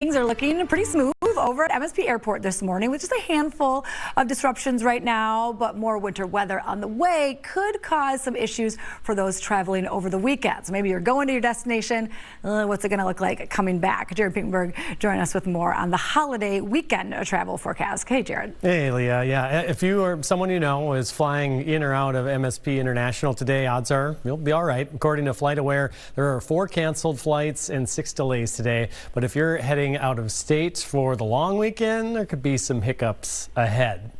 Things are looking pretty smooth over at MSP Airport this morning with just a handful of disruptions right now, but more winter weather on the way could cause some issues for those traveling over the weekend. So maybe you're going to your destination. What's it going to look like coming back? Jared Piepenburg joining us with more on the holiday weekend travel forecast. Hey, Jared. Hey, Leah. Yeah, if you or someone you know is flying in or out of MSP International today, odds are you'll be all right. According to FlightAware, there are 4 canceled flights and 6 delays today. But if you're heading out of state for the long weekend, there could be some hiccups ahead.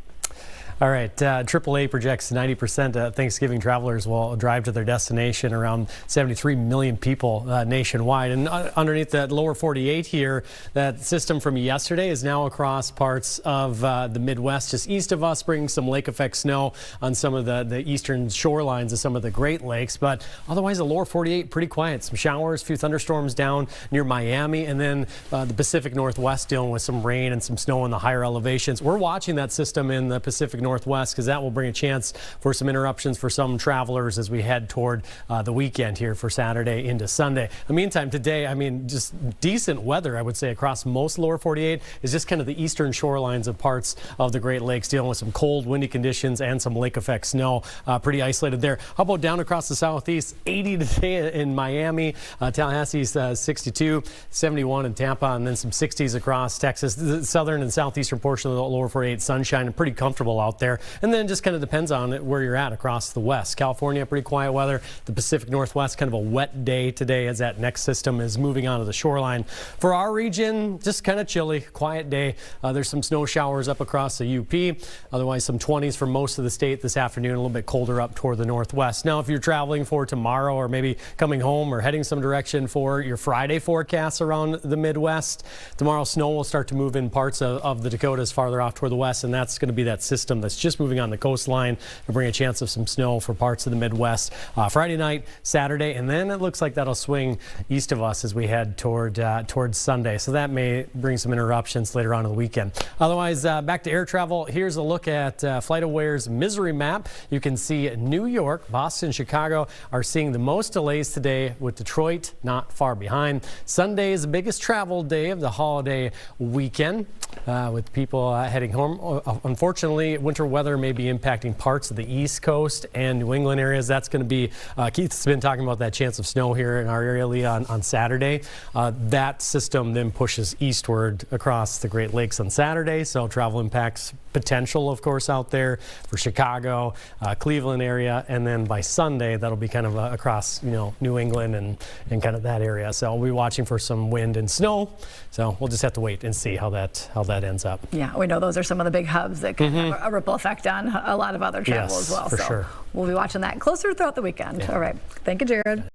All right, AAA projects 90% Thanksgiving travelers will drive to their destination, around 73 million people nationwide. And underneath that lower 48 here, that system from yesterday is now across parts of the Midwest, just east of us, bringing some lake effect snow on some of the eastern shorelines of some of the Great Lakes. But otherwise, the lower 48 pretty quiet. Some showers, a few thunderstorms down near Miami, and then the Pacific Northwest dealing with some rain and some snow in the higher elevations. We're watching that system in the Pacific Northwest because that will bring a chance for some interruptions for some travelers as we head toward the weekend here for Saturday into Sunday. In the meantime, today, I mean, just decent weather, I would say, across most lower 48 is just kind of the eastern shorelines of parts of the Great Lakes dealing with some cold, windy conditions and some lake effect snow. Pretty isolated there. How about down across the southeast? 80 today in Miami, Tallahassee's 62, 71 in Tampa, and then some 60s across Texas. The southern and southeastern portion of the lower 48, sunshine and pretty comfortable out there. And then just kind of depends on where you're at across the west. California, pretty quiet weather. The Pacific Northwest, kind of a wet day today as that next system is moving onto the shoreline. For our region, just kind of chilly, quiet day. There's some snow showers up across the UP. Otherwise, some 20s for most of the state this afternoon, a little bit colder up toward the northwest. Now, if you're traveling for tomorrow or maybe coming home or heading some direction for your Friday forecasts around the Midwest, tomorrow snow will start to move in parts of the Dakotas farther off toward the west, and that's going to be that system that's just moving on the coastline to bring a chance of some snow for parts of the Midwest Friday night, Saturday, and then it looks like that'll swing east of us as we head towards Sunday. So that may bring some interruptions later on in the weekend. Otherwise, back to air travel. Here's a look at FlightAware's misery map. You can see New York, Boston, Chicago are seeing the most delays today, with Detroit not far behind. Sunday is the biggest travel day of the holiday weekend, with people heading home. Unfortunately, winter weather may be impacting parts of the East Coast and New England areas. That's going to be, Keith's been talking about that chance of snow here in our area, Leah, on Saturday. That system then pushes eastward across the Great Lakes on Saturday, so travel impacts potential, of course, out there for Chicago, Cleveland area, and then by Sunday, that'll be kind of across, New England and kind of that area. So we'll be watching for some wind and snow. So we'll just have to wait and see how that ends up. Yeah, we know those are some of the big hubs that can have a ripple effect on a lot of other travel as well. For so sure. We'll be watching that closer throughout the weekend. Yeah. All right. Thank you, Jared.